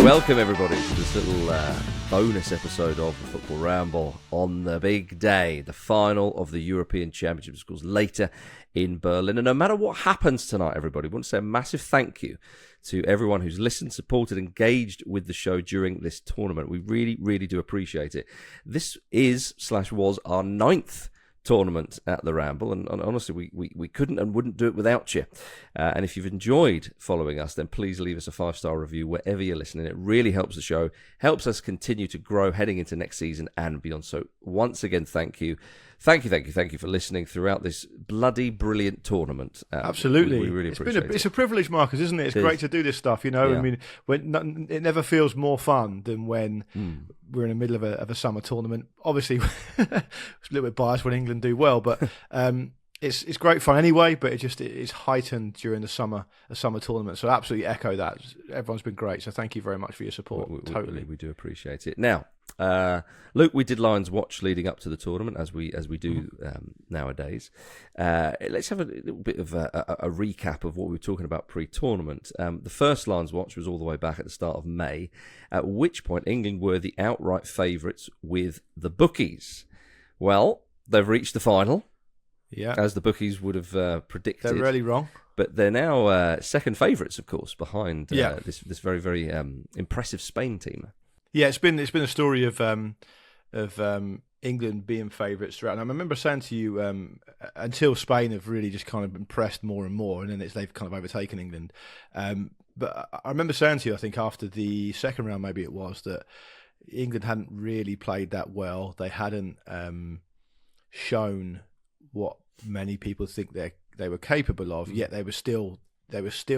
Welcome everybody to this little bonus episode of the Football Ramble on the big day, the final of the European Championships, of course, later in Berlin. And no matter what happens tonight, everybody, I want to say a massive thank you to everyone who's listened, supported, engaged with the show during this tournament. We really, really do appreciate it. This is/was our 9th tournament at the Ramble, and honestly we couldn't and wouldn't do it without you, and if you've enjoyed following us, then please leave us a 5-star review wherever you're listening. It really helps the show, helps us continue to grow heading into next season and beyond. So once again, thank you for listening throughout this bloody brilliant tournament. Absolutely. We really appreciate it. It's a privilege, Marcus, isn't it? It's great to do this stuff, you know. Yeah. I mean, it never feels more fun than when we're in the middle of a summer tournament. Obviously, it's a little bit biased when England do well, but it's great fun anyway. But it's heightened during the summer tournament. So absolutely echo that. Everyone's been great. So thank you very much for your support. Totally, we do appreciate it. Now, Luke, we did Lions Watch leading up to the tournament, as we do nowadays. Let's have a little bit of a recap of what we were talking about pre-tournament. The first Lions Watch was all the way back at the start of May, at which point England were the outright favourites with the bookies. Well, they've reached the final, as the bookies would have predicted. They're really wrong. But they're now second favourites, of course, behind this very, very impressive Spain team. Yeah, it's been a story of England being favourites throughout. And I remember saying to you, until Spain have really just kind of impressed more and more, and then they've kind of overtaken England. But I remember saying to you, I think after the second round, maybe it was, that England hadn't really played that well. They hadn't shown what many people think they were capable of. Yet they were still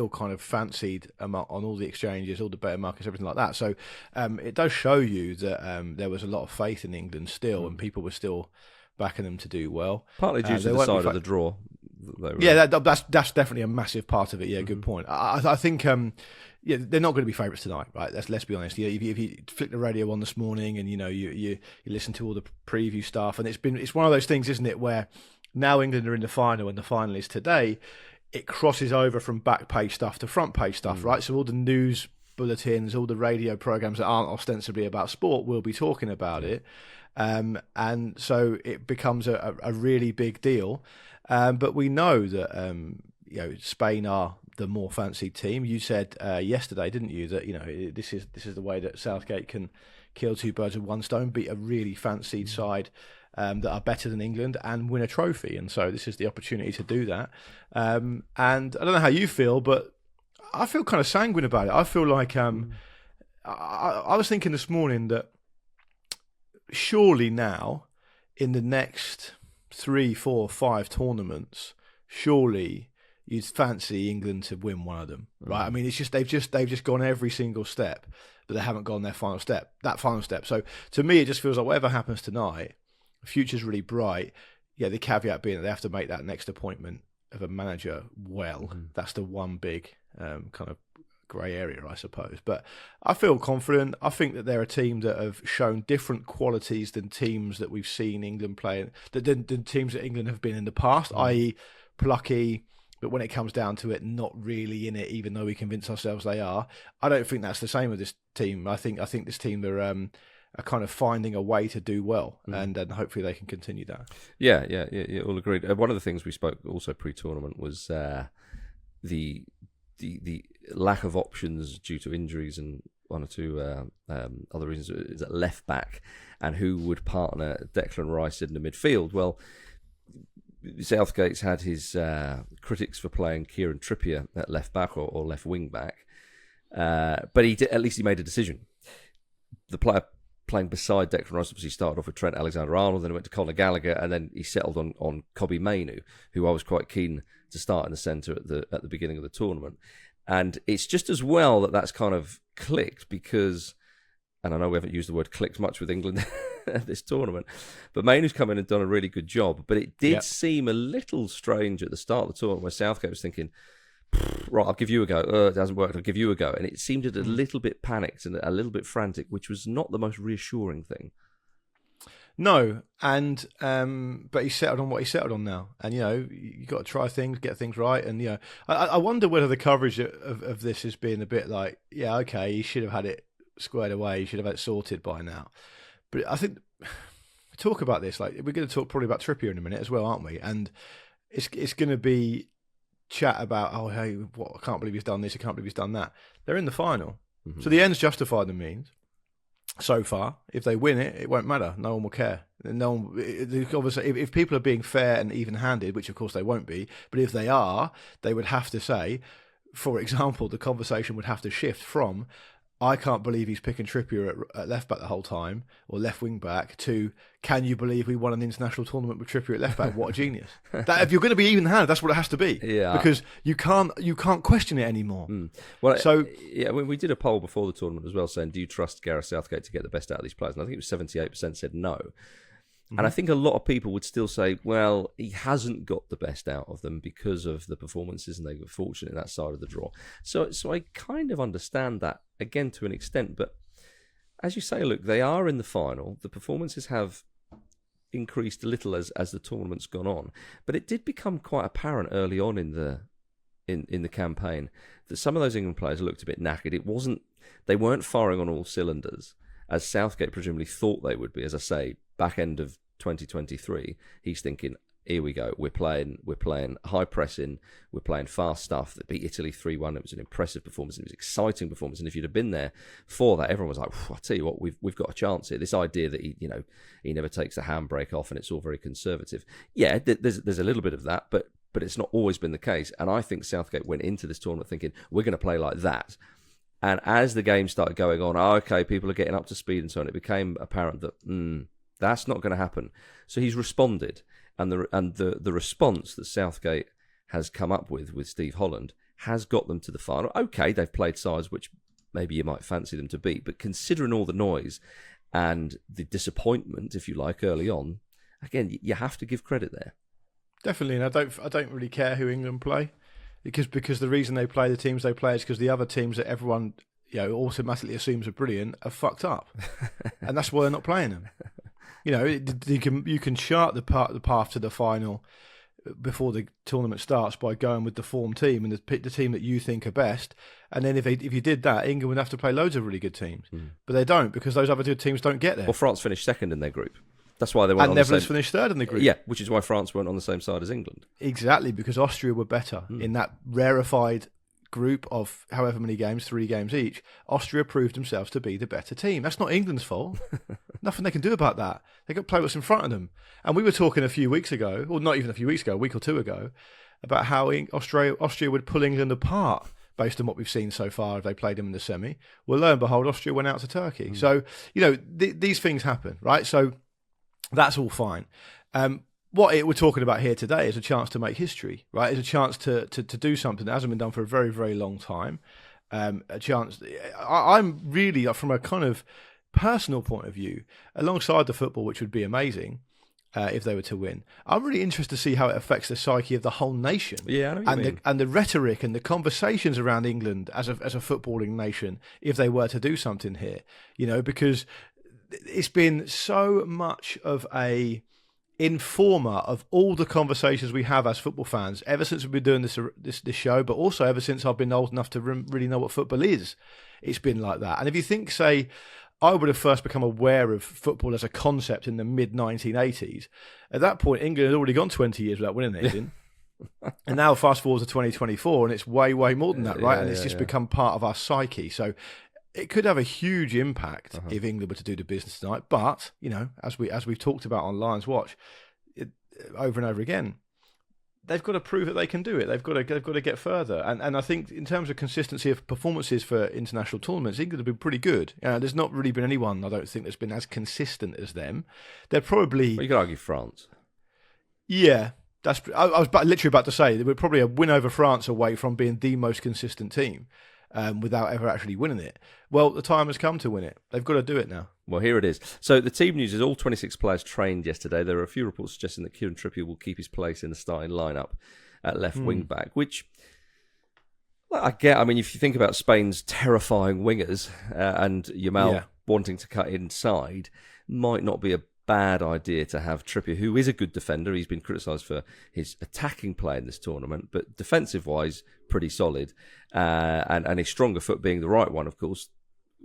kind of fancied on all the exchanges, all the better markets, everything like that. So it does show you that there was a lot of faith in England still, and people were still backing them to do well. Partly due to the side of the draw. Yeah, that's definitely a massive part of it. Yeah, good point. I think they're not going to be favourites tonight, right? Let's be honest. If you flick the radio on this morning and you listen to all the preview stuff, and it's one of those things, isn't it, where now England are in the final and the final is today. It crosses over from back page stuff to front page stuff, right? So all the news bulletins, all the radio programs that aren't ostensibly about sport will be talking about it. And so it becomes a really big deal. But we know that Spain are the more fancied team. You said yesterday, didn't you, that this is the way that Southgate can kill two birds with one stone, beat a really fancied side that are better than England and win a trophy. And so this is the opportunity to do that. And I don't know how you feel, but I feel kind of sanguine about it. I feel like I was thinking this morning that surely now in the next 3, 4, 5 tournaments, surely you'd fancy England to win one of them, right? I mean, it's just they've just gone every single step, but they haven't gone that final step. So to me, it just feels like whatever happens tonight, the future's really bright. Yeah, the caveat being that they have to make that next appointment of a manager well. That's the one big kind of grey area, I suppose. But I feel confident. I think that they're a team that have shown different qualities than teams that we've seen England playing, than teams that England have been in the past, i.e. plucky, but when it comes down to it, not really in it, even though we convince ourselves they are. I don't think that's the same with this team. I think this team are kind of finding a way to do well, and hopefully they can continue that. Yeah, all agreed. One of the things we spoke also pre-tournament was the lack of options due to injuries and one or two other reasons. Is at left back, and who would partner Declan Rice in the midfield? Well, Southgate's had his critics for playing Kieran Trippier at left back or left wing back, but at least he made a decision. The player playing beside Declan Rice obviously started off with Trent Alexander-Arnold, then he went to Conor Gallagher, and then he settled on Kobbie Mainoo, who I was quite keen to start in the centre at the beginning of the tournament. And it's just as well that that's kind of clicked because, and I know we haven't used the word clicked much with England at this tournament, but Mainoo's come in and done a really good job. But it did seem a little strange at the start of the tournament where Southgate was thinking, right, I'll give you a go. It hasn't worked, I'll give you a go. And it seemed a little bit panicked and a little bit frantic, which was not the most reassuring thing. No, and but he settled on what he settled on now. And, you got to try things, get things right. And, I wonder whether the coverage of this has been a bit like, yeah, okay, he should have had it squared away. He should have had it sorted by now. But I think talk about this. Like we're going to talk probably about Trippier in a minute as well, aren't we? And it's going to be chat about, oh hey, what, I can't believe he's done this. I can't believe he's done that. They're in the final, so the ends justify the means. So far, if they win it, it won't matter. No one will care. No one, obviously, if people are being fair and even-handed, which of course they won't be, but if they are, they would have to say, for example, the conversation would have to shift from, I can't believe he's picking Trippier at left back the whole time, or left wing back, to can you believe we won an international tournament with Trippier at left back? What a genius! That, if you're going to be even-handed, that's what it has to be. Yeah. Because you can't question it anymore. Well, so yeah, we did a poll before the tournament as well, saying, do you trust Gareth Southgate to get the best out of these players? And I think it was 78% said no. And I think a lot of people would still say, well, he hasn't got the best out of them because of the performances, and they were fortunate in that side of the draw. So I kind of understand that, again, to an extent. But as you say, look, they are in the final. The performances have increased a little as the tournament's gone on. But it did become quite apparent early on in the campaign that some of those England players looked a bit knackered. They weren't firing on all cylinders, as Southgate presumably thought they would be. As I say, back end of 2023, he's thinking, here we go, we're playing high pressing, we're playing fast stuff. That beat Italy 3-1. It was an impressive performance, it was an exciting performance, and if you'd have been there for that, everyone was like, I tell you what, we've got a chance here. This idea that he never takes the handbrake off and it's all very conservative. Yeah, there's a little bit of that, but it's not always been the case. And I think Southgate went into this tournament thinking, we're going to play like that. And as the game started going on, okay, people are getting up to speed and so on, it became apparent that that's not going to happen. So he's responded, and the response that Southgate has come up with Steve Holland has got them to the final. Okay, they've played sides which maybe you might fancy them to beat, but considering all the noise and the disappointment, if you like, early on, again, you have to give credit there. Definitely, and I don't really care who England play. Because the reason they play the teams they play is because the other teams that everyone automatically assumes are brilliant are fucked up, and that's why they're not playing them. You can chart the path to the final before the tournament starts by going with the form team and the team that you think are best, and then if you did that, England would have to play loads of really good teams, but they don't, because those other two teams don't get there. Well, France finished second in their group. That's why they weren't. And Netherlands finished third in the group. Yeah, which is why France weren't on the same side as England. Exactly, because Austria were better in that rarefied group of however many games, 3 games each. Austria proved themselves to be the better team. That's not England's fault. Nothing they can do about that. They got to play what's in front of them. And we were talking a few weeks ago, or not even a few weeks ago, a week or two ago, about how Austria would pull England apart based on what we've seen so far if they played them in the semi. Well, lo and behold, Austria went out to Turkey. So, these things happen, right? So that's all fine. What we're talking about here today is a chance to make history, right? It's a chance to do something that hasn't been done for a very, very long time. A chance. I'm really, from a kind of personal point of view, alongside the football, which would be amazing if they were to win, I'm really interested to see how it affects the psyche of the whole nation. Yeah, I know what you mean. And the rhetoric and the conversations around England as a footballing nation if they were to do something here, because it's been so much of a informer of all the conversations we have as football fans ever since we've been doing this show, but also ever since I've been old enough to really know what football is. It's been like that. And if you think, say, I would have first become aware of football as a concept in the mid-1980s, at that point England had already gone 20 years without winning anything. And now fast forward to 2024 and it's way, way more than that, right? And it's just become part of our psyche. So it could have a huge impact if England were to do the business tonight. But, as we've talked about on Lions Watch over and over again, they've got to prove that they can do it. They've got to get further. And I think in terms of consistency of performances for international tournaments, England have been pretty good. There's not really been anyone, I don't think, that's been as consistent as them. They're probably... Well, you could argue France. Yeah. I was literally about to say, we're probably a win over France away from being the most consistent team. Without ever actually winning it. Well, the time has come to win it. They've got to do it now. Well, here it is. So the team news is all 26 players trained yesterday. There are a few reports suggesting that Kieran Trippier will keep his place in the starting lineup at left wing back, which I get. I mean, if you think about Spain's terrifying wingers and Yamal wanting to cut inside, might not be a bad idea to have Trippier, who is a good defender. He's been criticised for his attacking play in this tournament, but defensive-wise, pretty solid. And his stronger foot being the right one, of course,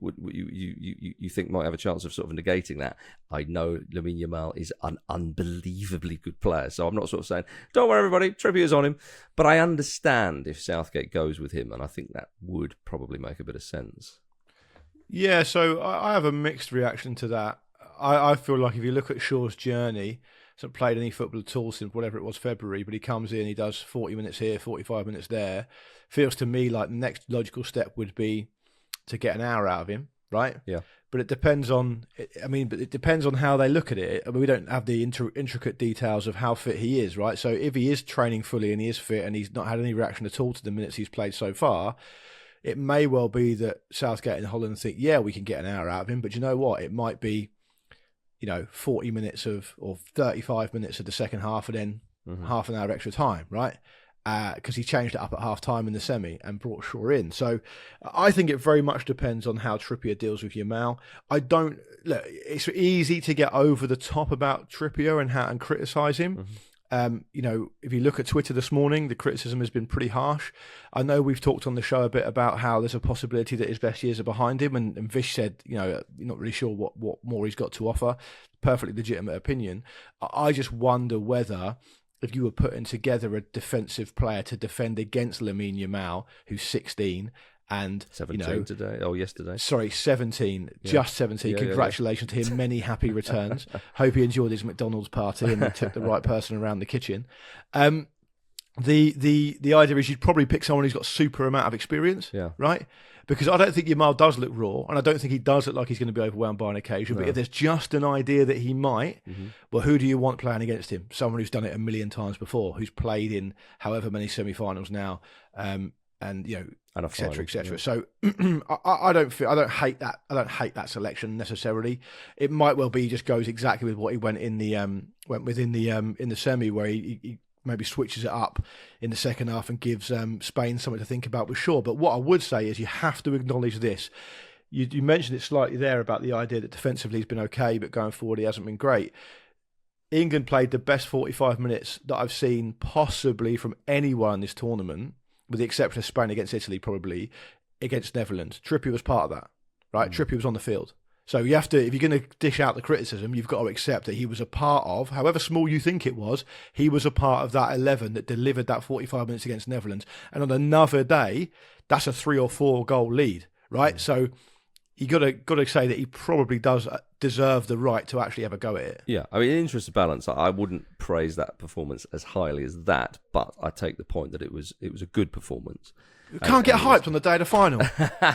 you think might have a chance of sort of negating that? I know Lamine Yamal is an unbelievably good player, so I'm not sort of saying, don't worry everybody, Trippier's on him, but I understand if Southgate goes with him, and I think that would probably make a bit of sense. Yeah, so I have a mixed reaction to that. I feel like if you look at Shaw's journey, hasn't played any football at all since whatever it was, February, but he comes in, he does 40 minutes here, 45 minutes there. Feels to me like the next logical step would be to get an hour out of him, right? Yeah. But it depends on, it depends on how they look at it. I mean, we don't have the intricate details of how fit he is, right? So if he is training fully and he is fit and he's not had any reaction at all to the minutes he's played so far, it may well be that Southgate and Holland think, yeah, we can get an hour out of him, but you know what? It might be, 40 minutes or 35 minutes of the second half and then half an hour extra time, right? Because he changed it up at half time in the semi and brought Shaw in. So I think it very much depends on how Trippier deals with Yamal. It's easy to get over the top about Trippier and criticise him. If you look at Twitter this morning, the criticism has been pretty harsh. I know we've talked on the show a bit about how there's a possibility that his best years are behind him, and Vish said, you're not really sure what more he's got to offer. Perfectly legitimate opinion. I just wonder whether if you were putting together a defensive player to defend against Lamine Yamal, who's 16, and 17 today, yesterday. Sorry, 17, just 17. Yeah, Congratulations to him. Many happy returns. Hope he enjoyed his McDonald's party and took the right person around the kitchen. The idea is you'd probably pick someone who's got super amount of experience, right? Because I don't think Yamal does look raw, and I don't think he does look like he's going to be overwhelmed by an occasion. No. But if there's just an idea that he might, well, who do you want playing against him? Someone who's done it a million times before, who's played in however many semi-finals now, and et cetera, et cetera. So I don't hate that. I don't hate that selection necessarily. It might well be he just goes exactly with what he went in the semi, where he maybe switches it up in the second half and gives Spain something to think about with Shaw. But what I would say is you have to acknowledge this. You mentioned it slightly there about the idea that defensively he's been okay, but going forward he hasn't been great. England played the best 45 minutes that I've seen possibly from anyone in this tournament, with the exception of Spain against Italy, probably, against Netherlands. Trippier was part of that, right? Trippier was on the field. So you have to, if you're going to dish out the criticism, you've got to accept that he was a part of, however small you think it was, he was a part of that 11 that delivered that 45 minutes against Netherlands. And on another day, that's a 3 or 4 goal lead, right? So you got to say that he probably does deserve the right to actually have a go at it. Yeah, I mean, in interest of balance, I wouldn't praise that performance as highly as that, but I take the point that it was a good performance. You can't get hyped on the day of the final.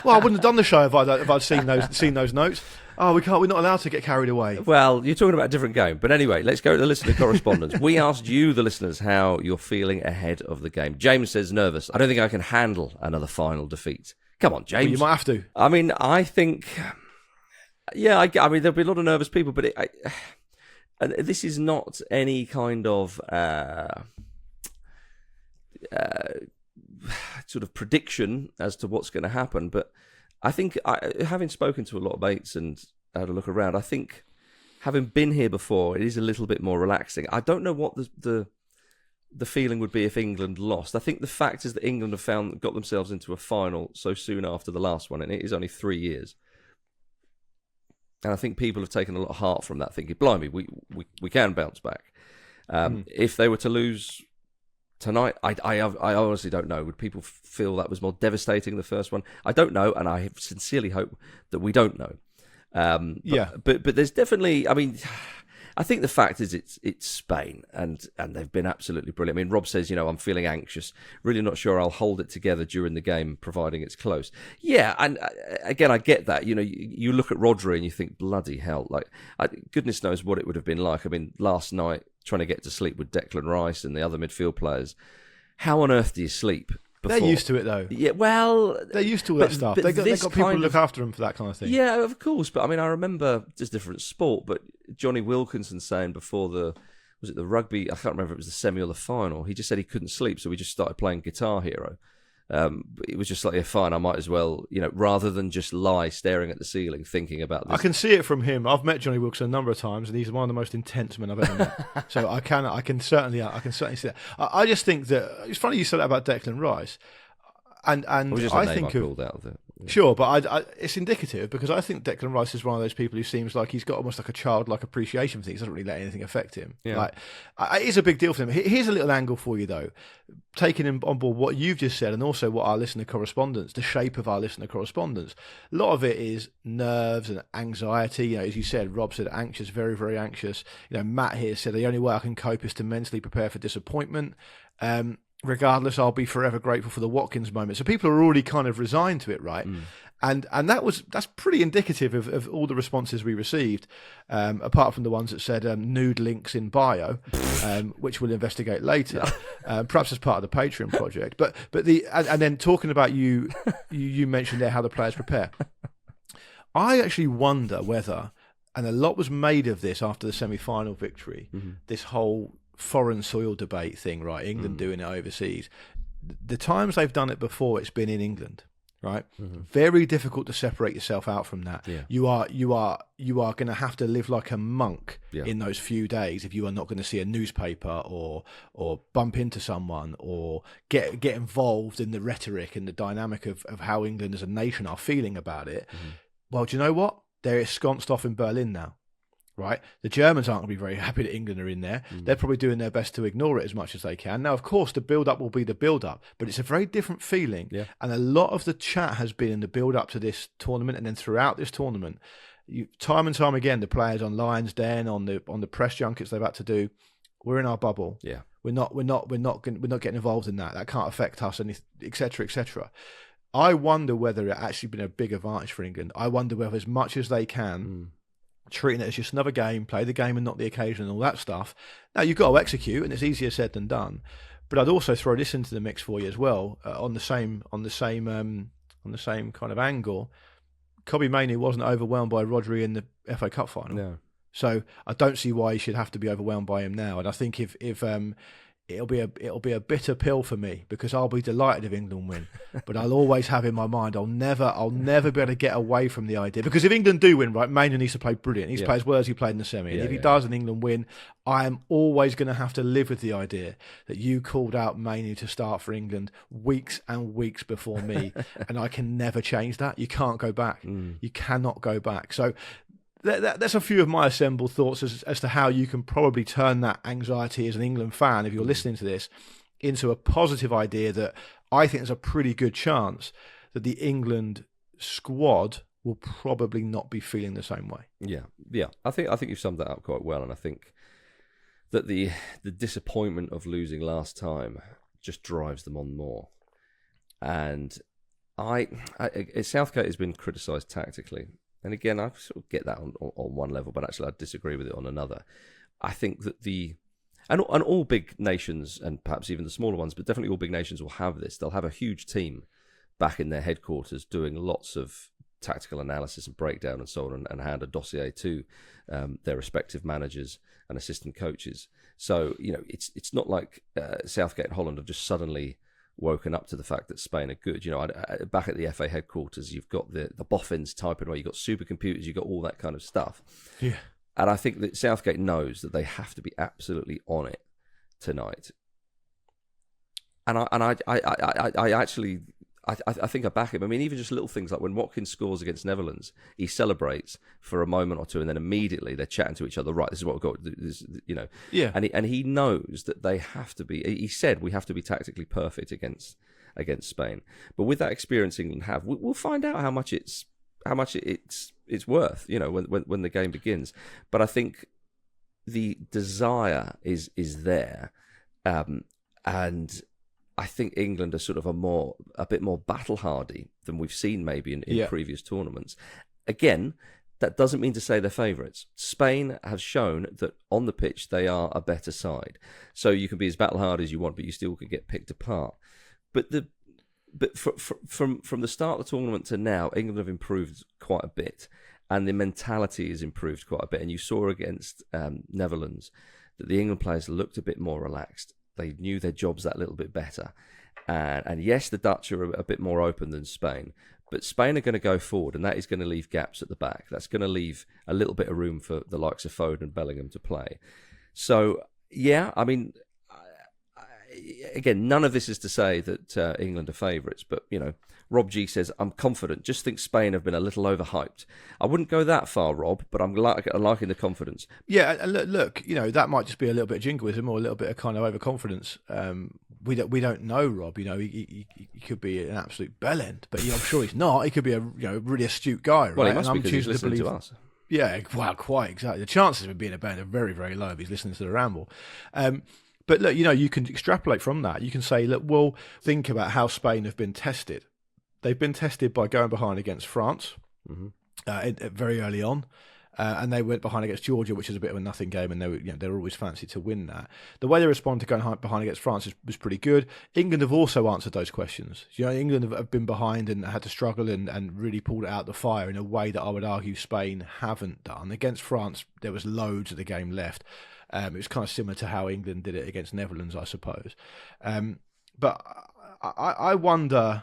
Well, I wouldn't have done the show if I'd seen those notes. Oh, we can't. We're not allowed to get carried away. Well, you're talking about a different game. But anyway, let's go to the listener correspondence. We asked you, the listeners, how you're feeling ahead of the game. James says, nervous. I don't think I can handle another final defeat. Come on, James. Well, you might have to. I mean, I think... Yeah, I mean, there'll be a lot of nervous people, but and this is not any kind of... sort of prediction as to what's going to happen, but I think having spoken to a lot of mates and had a look around, I think having been here before, it is a little bit more relaxing. I don't know what the feeling would be if England lost. I think the fact is that England have got themselves into a final so soon after the last one, and it is only 3 years. And I think people have taken a lot of heart from that, thinking, blimey, we can bounce back. If they were to lose tonight, I honestly don't know. Would people feel that was more devastating than the first one? I don't know, and I sincerely hope that we don't know. But there's definitely, I mean, I think the fact is it's Spain, and they've been absolutely brilliant. I mean, Rob says, I'm feeling anxious. Really not sure I'll hold it together during the game, providing it's close. Yeah, and again, I get that. You look at Rodri and you think, bloody hell, goodness knows what it would have been like. I mean, last night, trying to get to sleep with Declan Rice and the other midfield players. How on earth do you sleep before? They're used to it, though. Yeah, well... They're used to all that stuff. They've got people to look after them for that kind of thing. Yeah, of course. But, I mean, I remember, just different sport, but Johnny Wilkinson saying before the rugby, I can't remember if it was the semi or the final, he just said he couldn't sleep, so he just started playing Guitar Hero. It was just like, yeah, fine, I might as well, rather than just lie staring at the ceiling thinking about this. I can see it from him. I've met Johnny Wilkinson a number of times, and he's one of the most intense men I've ever met. So I can certainly see that. I just think that it's funny you said that about Declan Rice, and it was just I a name think I pulled out of it. Sure, but it's indicative because I think Declan Rice is one of those people who seems like he's got almost like a childlike appreciation for things. He doesn't really let anything affect him. Yeah. Like, it is a big deal for him. Here's a little angle for you, though. Taking on board what you've just said and also what our listener correspondence, the shape of our listener correspondence, a lot of it is nerves and anxiety. You know, as you said, Rob said anxious, very, very anxious. You know, Matt here said the only way I can cope is to mentally prepare for disappointment. Regardless, I'll be forever grateful for the Watkins moment. So people are already kind of resigned to it, right? And that's pretty indicative of all the responses we received, apart from the ones that said nude links in bio, which we'll investigate later, perhaps as part of the Patreon project. But and then talking about you mentioned there how the players prepare. I actually wonder whether, and a lot was made of this after the semi-final victory, this whole foreign soil debate thing, right? England doing it overseas. The times they've done it before, it's been in England, right? Very difficult to separate yourself out from that. Yeah. You are going to have to live like a monk Yeah. in those few days if you are not going to see a newspaper or bump into someone or get involved in the rhetoric and the dynamic of how England as a nation are feeling about it. Well, do you know what? They're ensconced off in Berlin now. Right, the Germans aren't going to be very happy that England are in there. They're probably doing their best to ignore it as much as they can. Now, of course, the build-up will be the build-up, but it's a very different feeling. Yeah. And a lot of the chat has been in the build-up to this tournament, and then throughout this tournament, time and time again, the players on Lions Den, on the press junkets they've had to do, we're in our bubble. Yeah, we're not getting involved in that. That can't affect us, and etc. etc. I wonder whether it actually been a big advantage for England. I wonder whether, as much as they can. Treating it as just another game, play the game and not the occasion and all that stuff. Now, you've got to execute, and it's easier said than done. But I'd also throw this into the mix for you as well, on the same kind of angle. Kobbie Mainoo wasn't overwhelmed by Rodri in the FA Cup final. no, So I don't see why he should have to be overwhelmed by him now. And I think if it'll be a bitter pill for me because I'll be delighted if England win, but I'll always have in my mind I'll never be able to get away from the idea, because if England do win, right, Mainoo needs to play brilliant. He needs to play as well as he played in the semi. And if he does and England win, I am always going to have to live with the idea that you called out Mainoo to start for England weeks and weeks before me, and I can never change that. You can't go back. You cannot go back. So. That's a few of my assembled thoughts as to how you can probably turn that anxiety as an England fan, if you're listening to this, into a positive idea that I think there's a pretty good chance that the England squad will probably not be feeling the same way. Yeah. I think you've summed that up quite well, and I think that the disappointment of losing last time just drives them on more. And Southgate has been criticised tactically. And again, I sort of get that on one level, but actually I disagree with it on another. I think that and all big nations, and perhaps even the smaller ones, but definitely all big nations will have this. They'll have a huge team back in their headquarters doing lots of tactical analysis and breakdown and so on, and hand a dossier to their respective managers and assistant coaches. So, you know, it's not like Southgate and Holland have just suddenly woken up to the fact that Spain are good. You know, back at the FA headquarters, you've got the boffins typing away, you've got supercomputers, you've got all that kind of stuff. Yeah. And I think that Southgate knows that they have to be absolutely on it tonight. And I actually think I back him. I mean, even just little things like when Watkins scores against Netherlands, he celebrates for a moment or two, and then immediately they're chatting to each other. Right, this is what we've got. This, you know, yeah. And he knows that they have to be. He said we have to be tactically perfect against Spain. But with that experience England have, we'll find out how much it's worth. You know, when the game begins. But I think the desire is there, and I think England are sort of a bit more battle hardy than we've seen maybe in previous tournaments. Again, that doesn't mean to say they're favourites. Spain have shown that on the pitch they are a better side. So you can be as battle hard as you want, but you still could get picked apart. But from the start of the tournament to now, England have improved quite a bit, and the mentality has improved quite a bit. And you saw against Netherlands that the England players looked a bit more relaxed. They knew their jobs that little bit better. And yes, the Dutch are a bit more open than Spain, but Spain are going to go forward, and that is going to leave gaps at the back. That's going to leave a little bit of room for the likes of Foden and Bellingham to play. So, yeah, I mean, again, none of this is to say that England are favourites, but, Rob G says, I'm confident. Just think Spain have been a little overhyped. I wouldn't go that far, Rob, but I'm liking the confidence. Yeah, and look, that might just be a little bit of jingoism or a little bit of kind of overconfidence. We don't know Rob. He could be an absolute bellend, but I'm sure he's not. He could be a really astute guy, right? Well, he must be because he's listening to us. Yeah, well, quite exactly. The chances of him being a band are very, very low if he's listening to the Ramble. But look, you can extrapolate from that. You can say, look, we'll think about how Spain have been tested. They've been tested by going behind against France very early on, and they went behind against Georgia, which is a bit of a nothing game, and they were always fancied to win that. The way they responded to going behind against France was pretty good. England have also answered those questions. England have been behind and had to struggle and really pulled it out the fire in a way that I would argue Spain haven't done. Against France, there was loads of the game left. It was kind of similar to how England did it against Netherlands, I suppose. But I wonder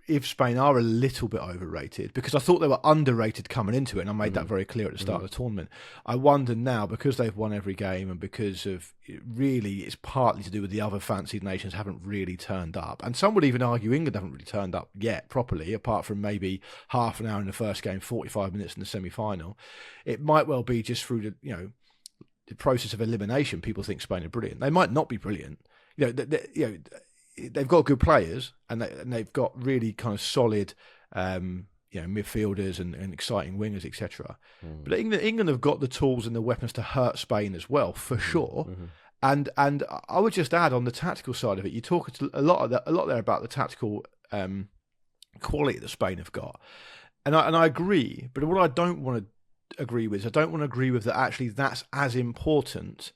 if Spain are a little bit overrated, because I thought they were underrated coming into it, and I made that very clear at the start of the tournament. I wonder now, because they've won every game and because of it's partly to do with the other fancied nations haven't really turned up. And some would even argue England haven't really turned up yet properly, apart from maybe half an hour in the first game, 45 minutes in the semi-final. It might well be just through the process of elimination, people think Spain are brilliant. They might not be brilliant. They've got good players and they've got really kind of solid, midfielders and exciting wingers, etc. But England have got the tools and the weapons to hurt Spain as well, for sure. And I would just add on the tactical side of it, you talk a lot there about the tactical quality that Spain have got, and I agree. But what I don't want to agree with is I don't want to agree with that actually that's as important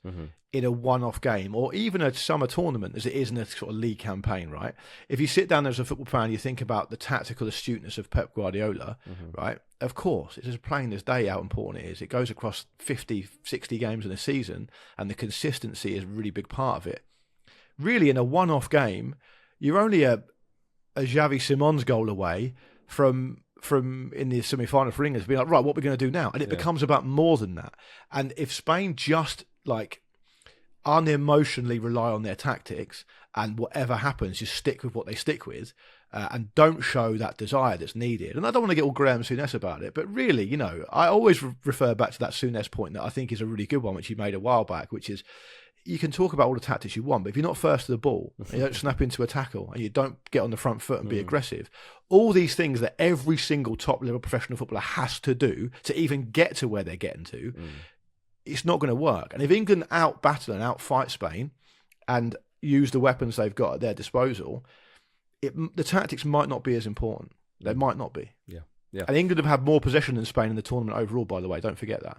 in a one-off game or even a summer tournament as it is in a sort of league campaign, right? If you sit down there as a football fan, you think about the tactical astuteness of Pep Guardiola, right? Of course, it's as plain as day how important it is. It goes across 50, 60 games in a season, and the consistency is a really big part of it. Really, in a one-off game, you're only a Xavi Simons goal away from in the semi-final for England to be like, right, what are we going to do now? And it becomes about more than that. And if Spain just unemotionally rely on their tactics and whatever happens, just stick with what they stick with and don't show that desire that's needed. And I don't want to get all Graham Souness about it, but really, I always refer back to that Souness point that I think is a really good one, which he made a while back, which is you can talk about all the tactics you want, but if you're not first to the ball, and you don't snap into a tackle, and you don't get on the front foot and be aggressive, all these things that every single top-level professional footballer has to do to even get to where they're getting to, it's not going to work. And if England out-battle and out-fight Spain and use the weapons they've got at their disposal, the tactics might not be as important. They might not be. Yeah. And England have had more possession than Spain in the tournament overall, by the way. Don't forget that.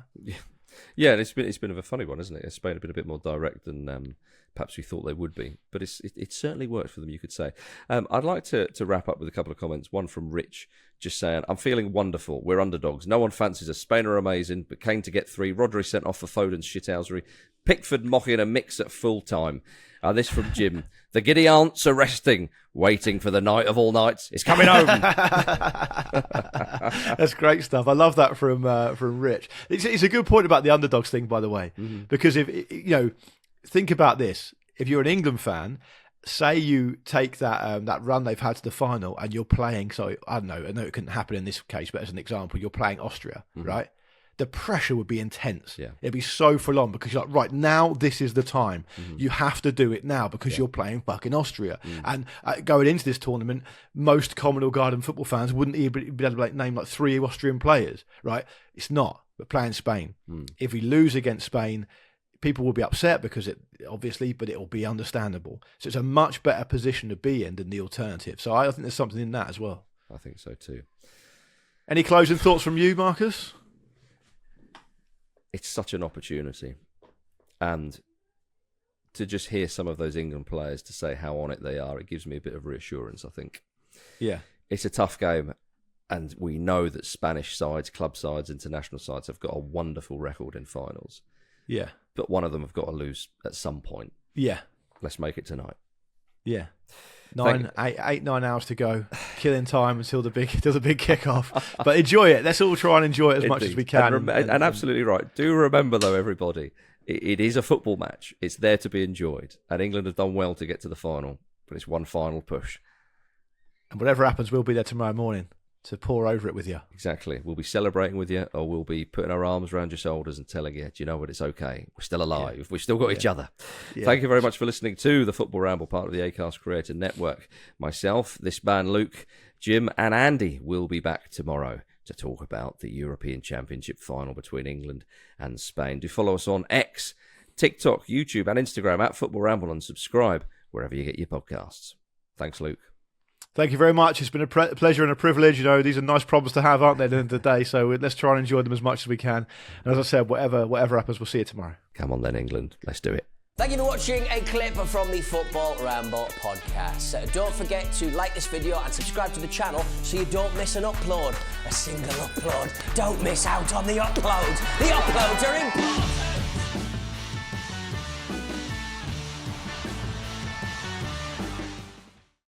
Yeah, and it's been of a funny one, isn't it? Spain have been a bit more direct than perhaps we thought they would be, but it certainly worked for them, you could say. I'd like to wrap up with a couple of comments. One from Rich, just saying, I'm feeling wonderful. We're underdogs. No one fancies us. Spain are amazing, but Kane to get 3. Rodri sent off for Foden's shithousery. Pickford mocking a mix at full time. This from Jim. The giddy aunts are resting, waiting for the night of all nights. It's coming home. That's great stuff. I love that from Rich. It's a good point about the underdogs thing, by the way, because if think about this: if you're an England fan, say you take that run they've had to the final, and you're playing. So I know it couldn't happen in this case, but as an example, you're playing Austria, right? The pressure would be intense. Yeah. It'd be so full on because you're like, right now, this is the time. You have to do it now because you're playing fucking Austria. And going into this tournament, most Commonwealth Garden football fans wouldn't even be able to name 3 Austrian players, right? It's not. We're playing Spain. If we lose against Spain, people will be upset because obviously, but it will be understandable. So it's a much better position to be in than the alternative. So I think there's something in that as well. I think so too. Any closing thoughts from you, Marcus? It's such an opportunity, and to just hear some of those England players to say how on it they are, it gives me a bit of reassurance, I think. Yeah. It's a tough game, and we know that Spanish sides, club sides, international sides have got a wonderful record in finals. Yeah. But one of them have got to lose at some point. Yeah. Let's make it tonight. Yeah. 9 hours to go, killing time until the big kickoff. But enjoy it. Let's all try and enjoy it as much as we can. And absolutely right. Do remember, though, everybody, it is a football match. It's there to be enjoyed. And England have done well to get to the final, but it's one final push. And whatever happens, we'll be there tomorrow morning to pour over it with you. Exactly. We'll be celebrating with you, or we'll be putting our arms around your shoulders and telling you, do you know what, it's okay. We're still alive. Yeah. We've still got each other. Yeah. Thank you very much for listening to the Football Ramble, part of the Acast Creator Network. Myself, this man Luke, Jim and Andy will be back tomorrow to talk about the European Championship final between England and Spain. Do follow us on X, TikTok, YouTube and Instagram at Football Ramble, and subscribe wherever you get your podcasts. Thanks, Luke. Thank you very much. It's been a pleasure and a privilege. You know, these are nice problems to have, aren't they, at the end of the day? So let's try and enjoy them as much as we can. And as I said, whatever happens, we'll see you tomorrow. Come on then, England. Let's do it. Thank you for watching a clip from the Football Ramble podcast. Don't forget to like this video and subscribe to the channel so you don't miss an upload. A single upload. Don't miss out on the uploads. The uploads are important.